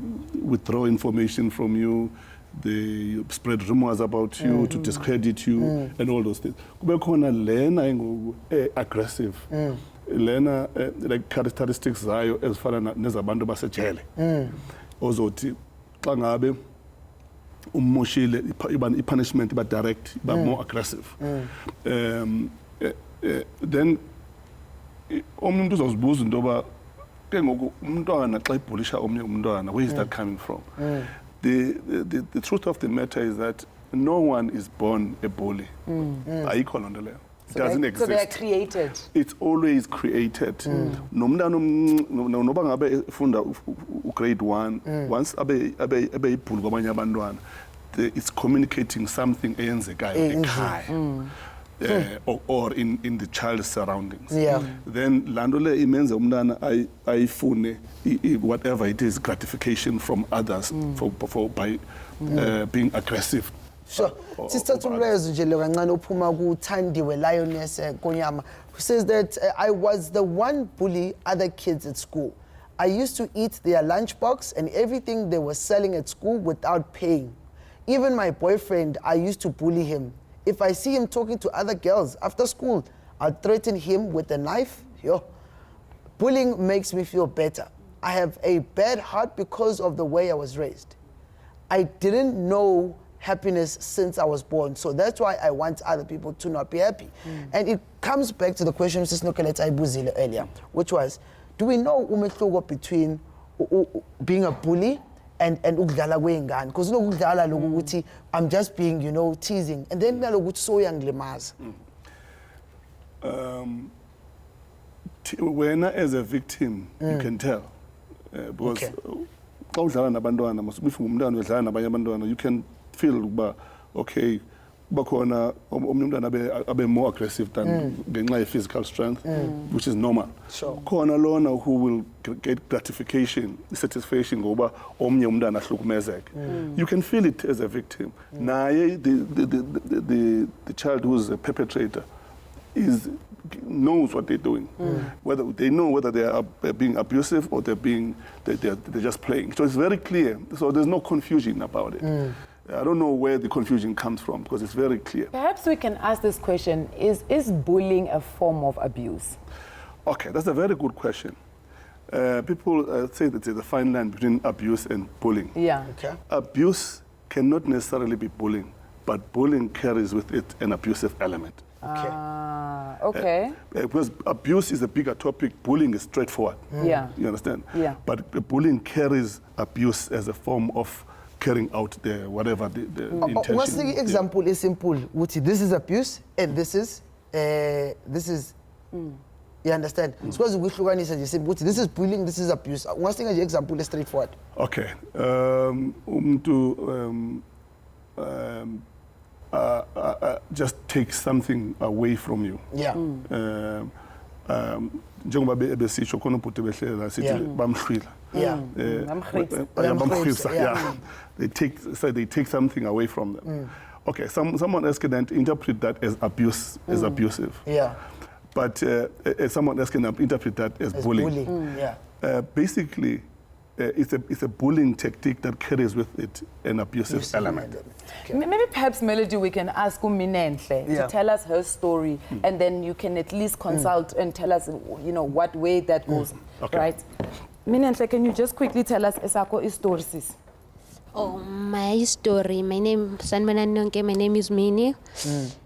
withdraw information from you. They spread rumors about you to discredit you and all those things. Kube khona lena aggressive. Lena like characteristics zayo ezifana nezabantu basejele. Ozothi xa ngabe umoshile i-punishment iba direct, iba more aggressive. Then omnye umuntu uzozibuza into yoba ke ngoku umntwana xa ibhulisha omnye umntwana, where is that coming from? The truth of the matter is that no one is born a bully. Ayikho loo nto leyo. It doesn't exist. So they're created. It's always created. Nomntana noba ngabe funda grade 1, once abe ibhulu kwabanye abantwana, it's communicating something eyenzekayo ekhaya. Or in the child's surroundings. Yeah. Then landole imenze umntana ayifune whatever it is, gratification from others by being aggressive. Sure. Sister Tumlezo nje lo kancane ophuma kuThandiwe Lioness Konyama, who says that I was the one bully other kids at school. I used to eat their lunchbox and everything they were selling at school without paying. Even my boyfriend, I used to bully him. If I see him talking to other girls after school, I'd threaten him with a knife. Yo. Bullying makes me feel better. I have a bad heart because of the way I was raised. I didn't know happiness since I was born, so that's why I want other people to not be happy. And it comes back to the question Mrs. Nokeleta ibuzile earlier, which was, do we know umehluko between being a bully and ukudlala kwengane? Because ukudlala lokho ukuthi I'm just being, you know, teasing, and then nalokuthi so yangilimaza. When as a victim, you can tell, because xa udlala nabantwana, if umntwana udlala nabanye abantwana, you can feel uba okay, bakhona omnye umntwana abe more aggressive than ngenxa physical strength, which is normal. Sure. Khona lona who will get gratification, satisfaction ngoba omnye umntwana ahlukumezeke. You can feel it as a victim. Naye the child who's a perpetrator knows what they're doing. Whether they know whether they are being abusive or they're just playing. So it's very clear. So there's no confusion about it. I don't know where the confusion comes from because it's very clear. Perhaps we can ask this question, is bullying a form of abuse? Okay, that's a very good question. People say that there's a fine line between abuse and bullying. Yeah. Okay. Abuse cannot necessarily be bullying, but bullying carries with it an abusive element. Okay. Okay. Because abuse is a bigger topic, bullying is straightforward. Yeah. You understand? Yeah. But bullying carries abuse as a form of carrying out whatever the intention. What's the example is simple. This is abuse and this is you understand? Because we look at it, this is bullying, this is abuse. What's the example is straightforward. Okay. Just take something away from you. Yeah. Njengoba besisho khona ubhuti behlela sithi bamhlwila. Yeah. They take something away from them. Okay, someone else can interpret that as abuse, as abusive. Yeah. But someone else can interpret that as bullying. Basically, it's a bullying technique that carries with it an abusive element. Maybe perhaps, Melody, we can ask Minenhle to tell us her story, and then you can at least consult and tell us, what way that goes, right? Minenhle, can you just quickly tell us Esako story, sis? Oh, my story. My name is Minnie.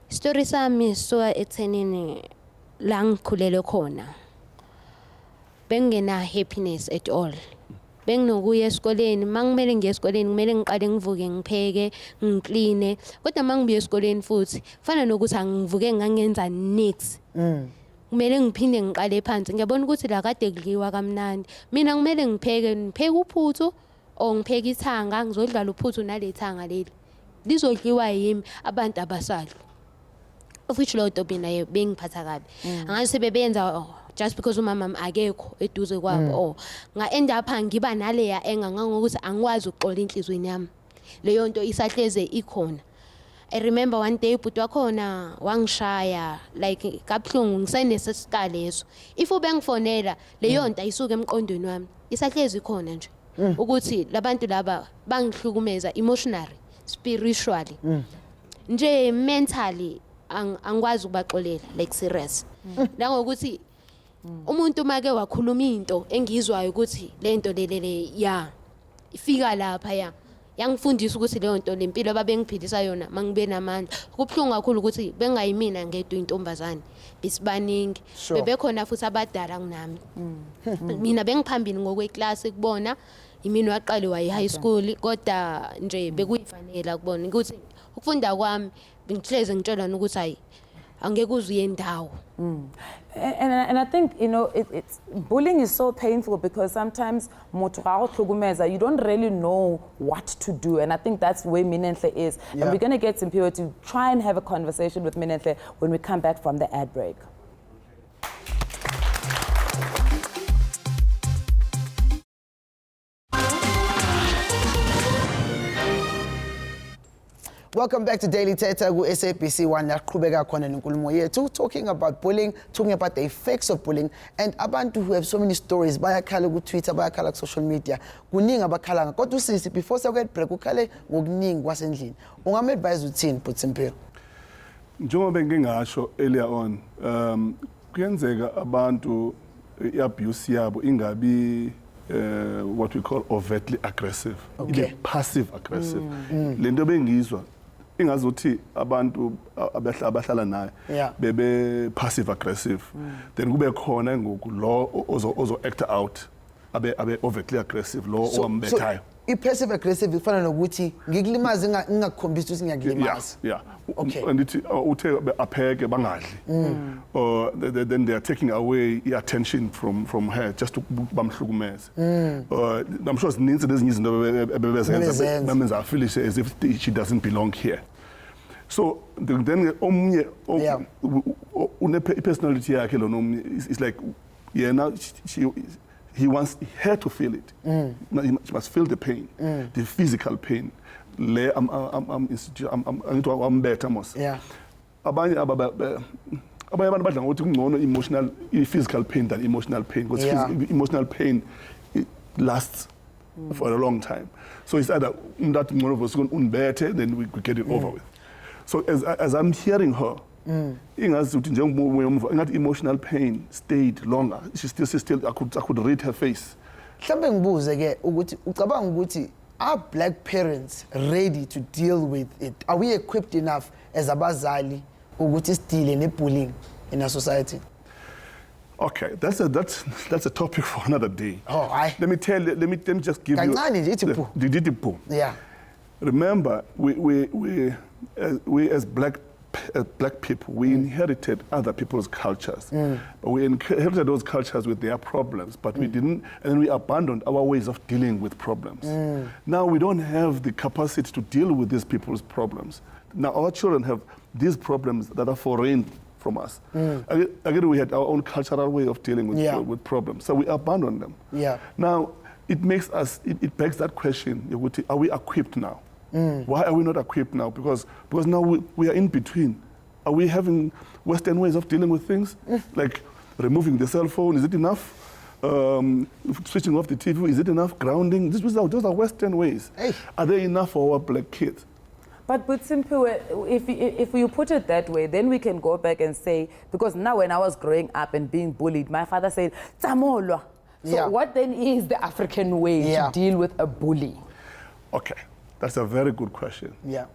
Story sami so ethenini la ngikhulele khona. Bengena happiness at all. Benginokuya esikoleni, mangimele ngiye esikoleni kumele ngiqale ngivuke ngipheke, ngiclean. Kodwa mangibuye esikoleni futhi, fana nokuthi angivuke ngangenza nix. Kumele ngiphinde ngiqale phansi. Ngiyabona ukuthi la kade kudliwa kamnandi. Mina kumele ngipheke uphuthu o ngipheke ithanga, ngizodlala uphuthu nalethanga leli. Lizodliwa yimi abantu abasali. Ofisho lo to mina bengiphatha kabi. Angazi sebebenza just because umama akekho eduze kwabo nga end up ngiba naleya engangokuthi angikwazi ukuxola inhlizweni yami. Leyo nto isahleze ikhona. I remember one day ubhuti wakhona wangishaya like kabuhlungu ngisenesikale leso. If ubengifonela leyo nto ayisuke emqondweni wami. Isahleze ikhona nje. Ukuthi labantu laba bangihlukumeza emotionally, spiritually. Nje mentally angikwazi ukubaxolela like serious. Nangokuthi umuntu make wakhuluma into engizwayo ukuthi lento lelele ifika lapha yangifundisa ukuthi leyo nto lempilo babengiphilisa yona mangibe namandla. Kubhlungu kakhulu ukuthi bengayimina ngedwa intombazane bisibaningi bebekhona futhi abadala kunami. Mina bengiphambili ngokweclass kubona imini waqale wayi high school kodwa nje bekuyifanele ukubona ukuthi ukufunda kwami bengihleze ngitshela ukuthi hayi angeke uzuye endawo. And I think, it's bullying is so painful because sometimes you don't really know what to do. And I think that's where Minenhle is. And we're going to get some people to try and have a conversation with Minenhle when we come back from the ad break. Welcome back to Daily Thetha ku SABC 1 laqhubeka khona nenkulumo yethu talking about bullying, talking about the effects of bullying, and abantu who have so many stories bayakhala ku Twitter, bayakhala ku social media, kuningi abakhala. Kodwa usisi before sekwe break ukhale ngokuningi kwasendlini. Ungame advise uthini Phutsimpilo? Njengoba ngingasho earlier on, kuyenzeka abantu iabuse yabo ingabi what we call overtly aggressive, ile passive aggressive. Lento bengizwa ingazuthi abantu abahlala naye bebe passive aggressive, then kube khona ngoku lo ozo act out abe overtly aggressive lo owambethayo. I-passive aggressive ifana nokuthi ngikulimaze ngingakukhombisa ukuthi ngiyakulimaza. Okay. Andithi uthe apheke bangadli. Or then they are taking away attention from her just to bamhlukumeze. I'm sure zininzi lezinye izinto ebebezenza bamenza feel as if she doesn't belong here. So then omnye personality yakhe lo nomnye is like he wants her to feel it. She must feel the pain, the physical pain. I'm better mos. Abanye abantu badla ngokuthi kungcono emotional physical pain than emotional pain because emotional pain it lasts for a long time. So it's either that one of us unbetter then we get it over with. So as I'm hearing her, emotional pain stayed longer. She still I could read her face. Mhlambe ngibuze ke ukuthi ucabanga ukuthi are black parents ready to deal with it? Are we equipped enough as abazali ukuthi sidile nebullying in our society? Okay, that's a topic for another day. Let me just give you the yeah. Remember, we as black people, we inherited other people's cultures. We inherited those cultures with their problems, but we didn't, and we abandoned our ways of dealing with problems. Now we don't have the capacity to deal with these people's problems. Now our children have these problems that are foreign from us. Again, we had our own cultural way of dealing with problems, so we abandoned them. Now it begs that question: are we equipped now? Why are we not equipped now? Because now we are in between Are we having Western ways of dealing with things? Like removing the cell phone, is it enough? Switching off the TV, is it enough? Grounding, those are Western ways. Hey. Are they enough for our black kids? But Simpiwe, if you put it that way, then we can go back and say, because now when I was growing up and being bullied, my father said, Tsamolwa. So what then is the African way to deal with a bully? Okay, that's a very good question. Yeah.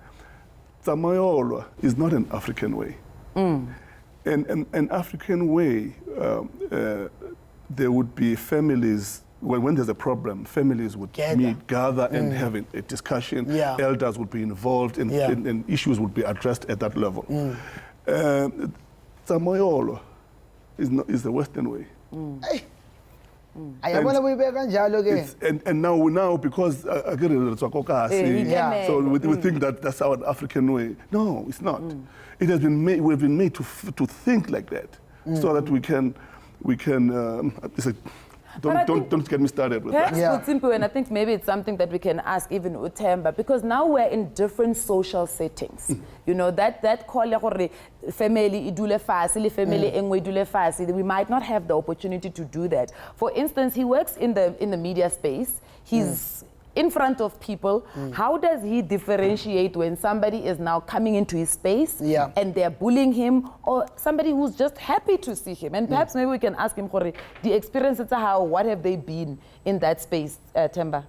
Tsamayolwa is not an African way. An African way, there would be families, when there's a problem, families would gather and have a discussion. Elders would be involved and issues would be addressed at that level. Tsamayolwa is the Western way. And now because so we think that that's our African way. No, it's not. It has been made. We've been made to think like that, so that we can. Don't get me started with that. Perhaps Simple, and I think maybe it's something that we can ask even Utemba, because now we're in different social settings. You know, that call family idule fasi, family engwe idule fasi, we might not have the opportunity to do that. For instance, he works in the media space. He's in front of people. How does he differentiate when somebody is now coming into his space and they're bullying him, or somebody who's just happy to see him? And perhaps maybe we can ask him, the experiences how, what have they been in that space, Temba?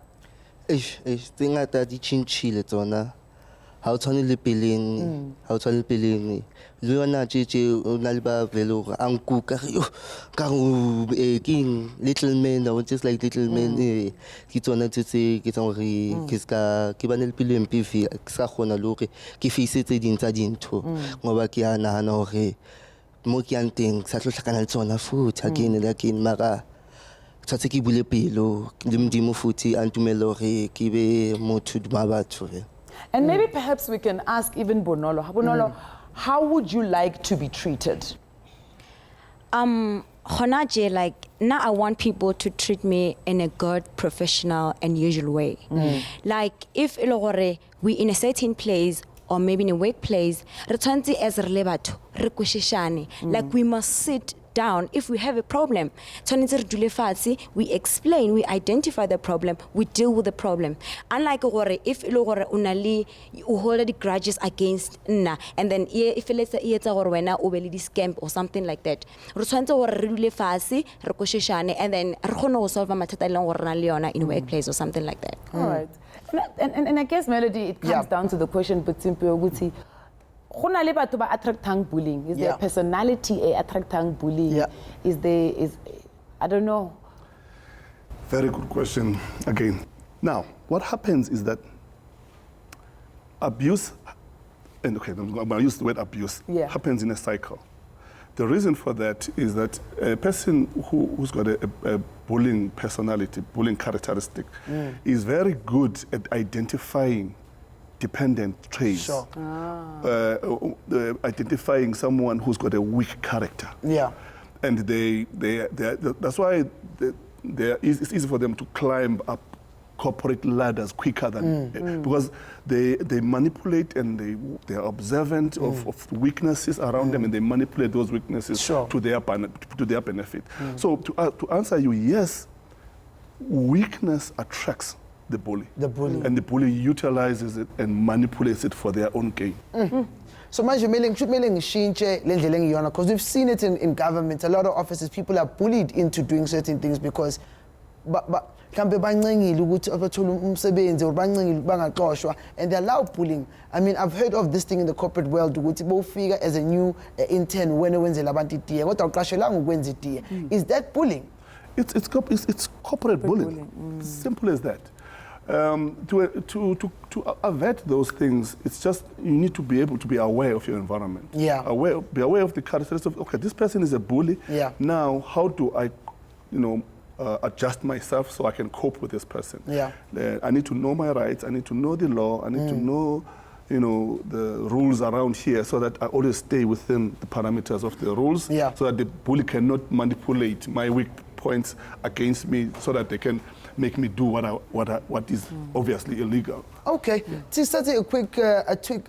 How to le peleng, how to le peleng. Le yona tje o na le ba velo anku ka king little men, I was just like little men ke tsona tse ke tsang re ke ska ke ba ne le pelo mpe fi sa khona le hore ke face tse ding tsa dintho ngoba ke a nahana hore mo ke yang teng sa tlo hlakana le tsona futhi again and again mara tshwatse ke bule pelo le modimo futhi a ntumela hore ke be motho ba batho. And maybe perhaps we can ask even Bonolo. Bonolo, how would you like to be treated? Honaje, like, now I want people to treat me in a good, professional, and usual way. Like, if we in a certain place, or maybe in a workplace, like we must sit down. If we have a problem, we explain, we identify the problem, we deal with the problem. Unlike if you hold the grudges against and then if let's say it's scam or something like that, and then solve in a workplace or something like that. All right. And I guess, Melody, it comes down to the question, but simply, attracting bullying. Is their personality a attracting bullying? Is I don't know. Very good question again. Now, what happens is that abuse, and okay, I'm going to use the word abuse, happens in a cycle. The reason for that is that a person who's got a bullying personality, bullying characteristic, is very good at identifying dependent traits. Identifying someone who's got a weak character. And that's why it's easy for them to climb up corporate ladders quicker than because they manipulate and they are observant of weaknesses around them, and they manipulate those weaknesses to their benefit. So to answer you, yes, weakness attracts the bully. And the bully utilizes it and manipulates it for their own gain. So manje should shintshe le ndlela engiyona, because we've seen it in government. A lot of offices, people are bullied into doing certain things because mhlambe bancengile ukuthi abathola umsebenzi or bancengile bangaxoshwa, and they allow bullying. I mean, I've heard of this thing in the corporate world ukuthi bowufika as a new intern wena wenzela abantu itiye kodwa uqashelanga ukwenza itiye. Is that bullying? It's corporate bullying. Simple as that. To avert those things, it's just you need to be able to be aware of your environment. Be aware of the characteristics of, okay, this person is a bully. Now, how do I, adjust myself so I can cope with this person? I need to know my rights. I need to know the law. I need to know, the rules around here, so that I always stay within the parameters of the rules, so that the bully cannot manipulate my weak points against me, so that they can make me do what is obviously illegal. Okay, to start a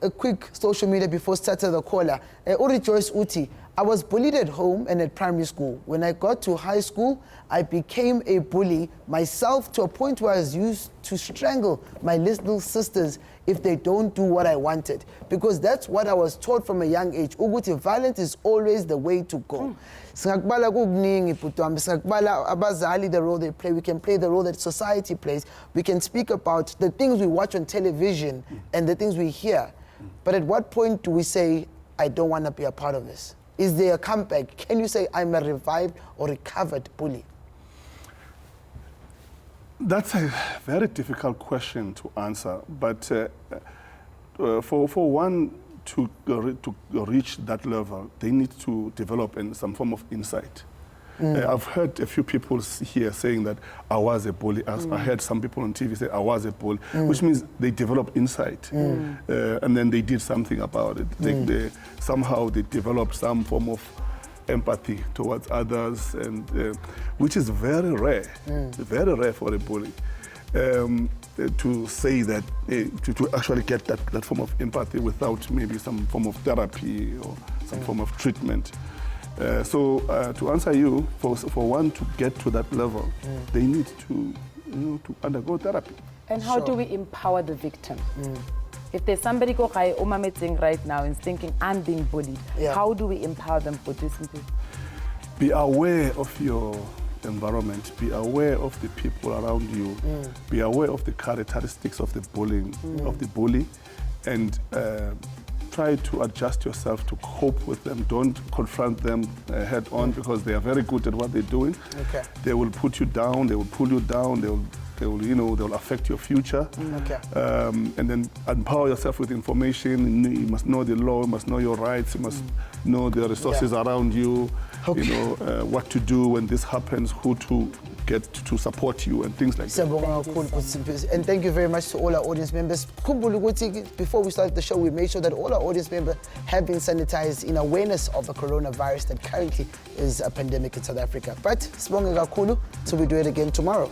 quick social media before starting the caller. Uri Joyce Uti, I was bullied at home and at primary school. When I got to high school, I became a bully myself to a point where I was used to strangle my little sisters if they don't do what I wanted. Because that's what I was taught from a young age. Ukuthi violence is always the way to go. Singakubala kukuningi butwami, singakubala abazali the role they play. We can play the role that society plays. We can speak about the things we watch on television and the things we hear. But at what point do we say, I don't want to be a part of this? Is there a comeback? Can you say I'm a revived or recovered bully? That's a very difficult question to answer, but for one to reach that level, they need to develop some form of insight. I've heard a few people here saying that I was a bully. I heard some people on TV say I was a bully, which means they developed insight, and then they did something about it. Somehow they developed some form of empathy towards others, and which is very rare for a bully to say that, to actually get that form of empathy without maybe some form of therapy or some form of treatment. So to answer you, for one to get to that level, they need to undergo therapy. And how do we empower the victim? If there's somebody umameting right now and thinking, I'm being bullied, how do we empower them for this? Be aware of your environment, be aware of the people around you, be aware of the characteristics of the bully, and try to adjust yourself to cope with them. Don't confront them head on, because they are very good at what they're doing. Okay. They will put you down, they will pull you down, they'll affect your future. And then empower yourself with information. You must know the law, you must know your rights, you must know the resources around you, what to do when this happens, who to get to support you, and things like that. And thank you very much to all our audience members. Before we started the show, we made sure that all our audience members have been sanitized in awareness of the coronavirus that currently is a pandemic in South Africa. But sibonge kakhulu, so we do it again tomorrow.